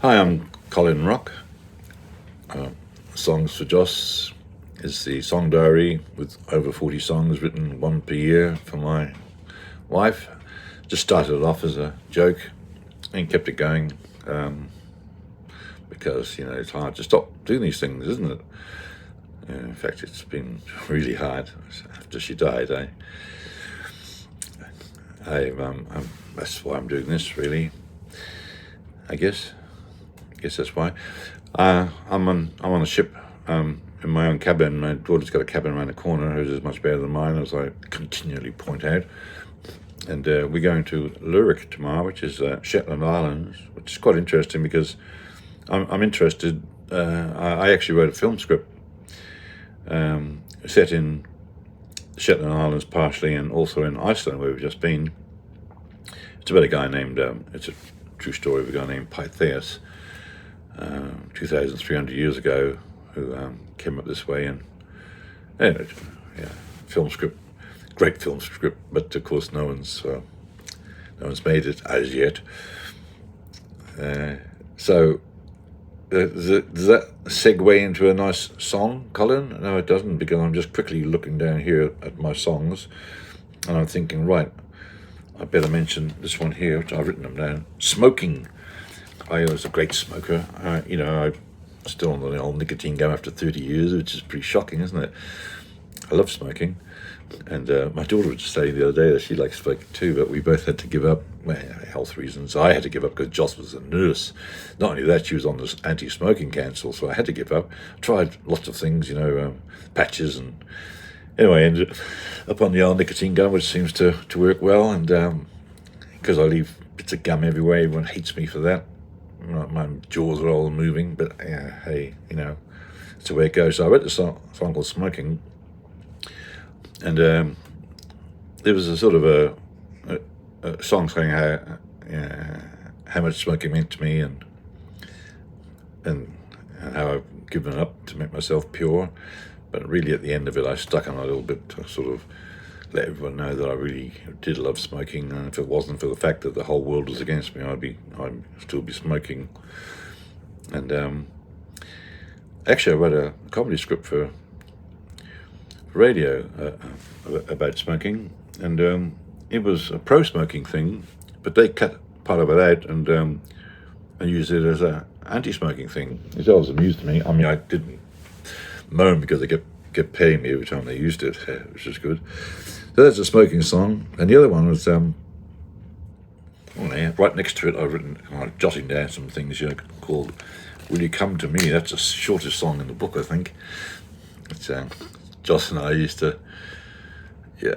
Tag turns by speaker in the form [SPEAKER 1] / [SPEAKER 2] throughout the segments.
[SPEAKER 1] Hi, I'm Colin Rock. Songs for Joss is the song diary with over 40 songs written, one per year, for my wife. Just started it off as a joke and kept it going because, it's hard to stop doing these things, isn't it? In fact, it's been really hard after she died. That's why I'm doing this, really. I guess that's why. I'm on a ship in my own cabin. My daughter's got a cabin around the corner, hers is much better than mine, as I continually point out. And we're going to Lerwick tomorrow, which is Shetland Islands, which is quite interesting because I'm interested. I actually wrote a film script set in Shetland Islands partially, and also in Iceland, where we've just been. It's about a guy named, it's a true story of a guy named Pytheas, 2,300 years ago, who came up this way. And film script, great film script, but of course no one's made it as yet. So does that segue into a nice song, Colin? No, it doesn't, because I'm just quickly looking down here at my songs, and I'm thinking, right, I better mention this one here, which I've written them down. Smoking. I was a great smoker. I'm still on the old nicotine gum after 30 years, which is pretty shocking, isn't it? I love smoking. And my daughter was saying the other day that she likes smoking too, but we both had to give up, health reasons. I had to give up because Joss was a nurse. Not only that, she was on this anti-smoking council, so I had to give up. Tried lots of things, patches, and anyway, ended up on the old nicotine gum, which seems to work well. And because I leave bits of gum everywhere, everyone hates me for that. My jaws are all moving, but hey, it's the way it goes. So I wrote this song called Smoking, and there was a sort of a song saying how much smoking meant to me, and how I've given up to make myself pure. But really, at the end of it, I stuck on a little bit to sort of let everyone know that I really did love smoking, and if it wasn't for the fact that the whole world was against me, I'd still be smoking. And actually, I wrote a comedy script for radio about smoking, and it was a pro-smoking thing, but they cut part of it out and used it as a anti-smoking thing. It always amused me. I mean, I didn't moan because they kept paying me every time they used it, which is good. So that's a smoking song. And the other one was right next to it, I've written, jotting down some things called Will You Come to Me. That's the shortest song in the book, I think. It's Joss and I used to you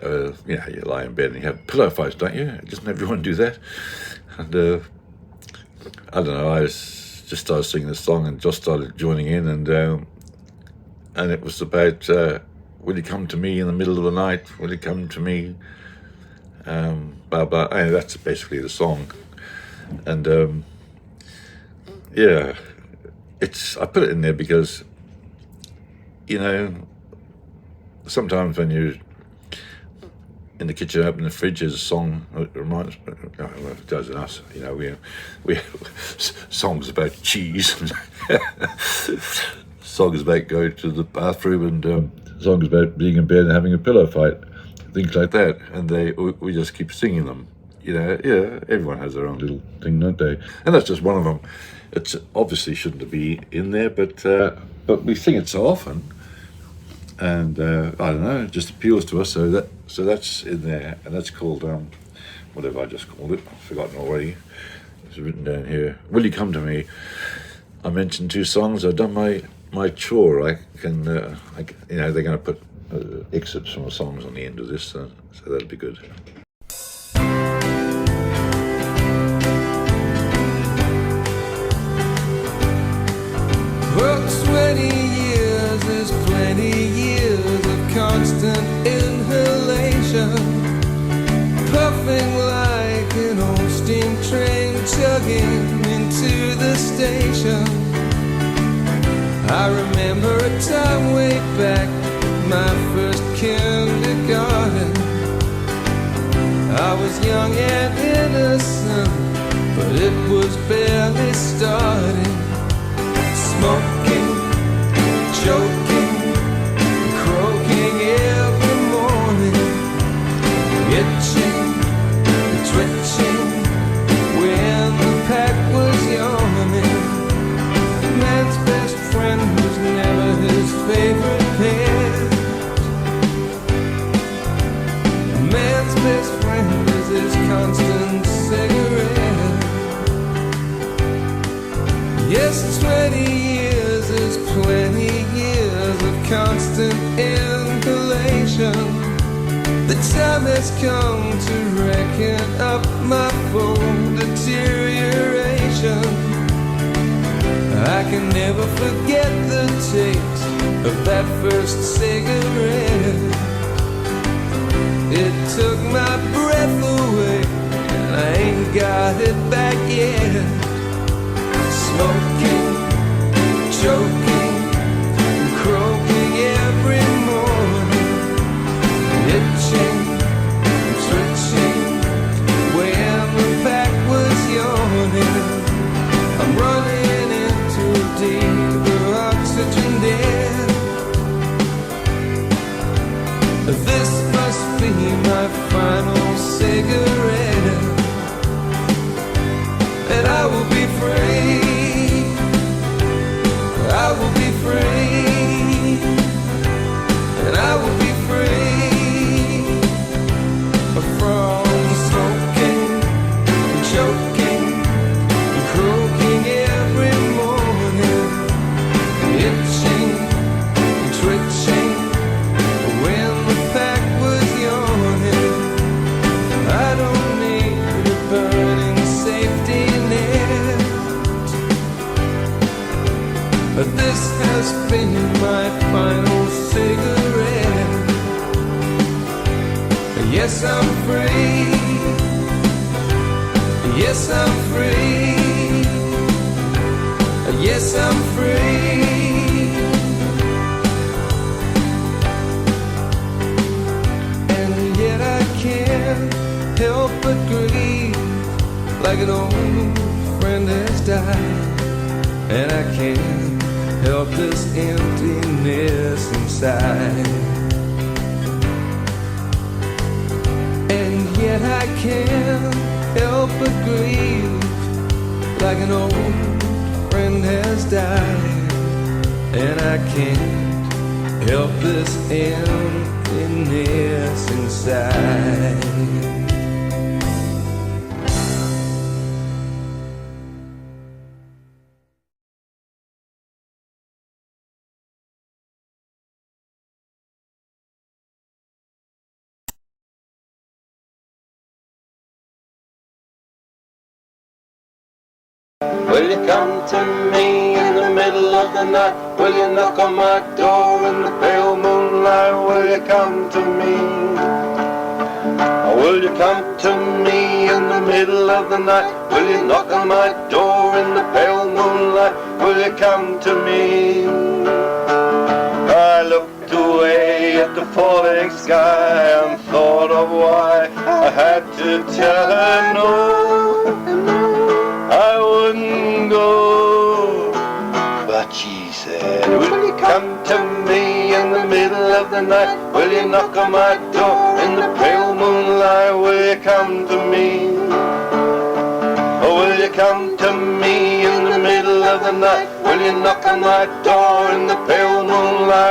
[SPEAKER 1] lie in bed and you have pillow fights, don't you? Doesn't everyone do that? And I don't know, I just started singing this song and Joss started joining in, and it was about will you come to me in the middle of the night? Will you come to me? Blah blah. That's basically the song, and I put it in there because sometimes when you're in the kitchen, open the fridge, there's a song. It reminds me, it does in us. We songs about cheese. Songs about going to the bathroom, and songs about being in bed and having a pillow fight, things like that. And we just keep singing them. Everyone has their own little thing, don't they? And that's just one of them. It's obviously shouldn't be in there, but we sing it so often, and I don't know, it just appeals to us. So that's in there, and that's called whatever I just called it. I've forgotten already. It's written down here. Will You Come to Me? I mentioned 2 songs. I've done my chore. I can, they're going to put excerpts from the songs on the end of this, so that'll be good.
[SPEAKER 2] Well, 20 years is plenty years of constant inhalation, puffing like an old steam train chugging into the station. I remember a time way back, my first kindergarten. I was young and innocent, but it was barely started. smoking, choking, croaking every morning, itching, twitching when the pack was yawning. Man's best friend was never his favorite pet. Man's best friend is his constant cigarette. Yes, 20 years is plenty years of constant inhalation. The time has come to reckon up my full deterioration. I can never forget the taste of that first cigarette. It took my breath away, and I ain't got it back yet. Smoking, choking, croaking every morning, itching, twitching when the pack was yawning. I'm running into deeper oxygen debt. This must be my final cigarette, and I will be free. I will be free, and I will be free from smoking, choking, croaking every morning, itching, twitching when the pack was yawning. I don't need a burning safety net. This has been my final cigarette. Yes, I'm free. Yes, I'm free. Yes, I'm free. And yet I can't help but grieve, like an old friend has died. And I can't help this emptiness inside. And yet I can't help but grieve, like an old friend has died. And I can't help this emptiness inside.
[SPEAKER 3] Will you come to me in the middle of the night? Will you knock on my door in the pale moonlight? Will you come to me? Or will you come to me in the middle of the night? Will you knock on my door in the pale moonlight? Will you come to me? I looked away at the falling sky and thought of why I had to tell her no. I wouldn't go, but she said, will you come to me in the middle of the night? Will you knock on my door in the pale moonlight? Will you come to me? Or will you come to me in the middle of the night? Will you knock on my door in the pale moonlight?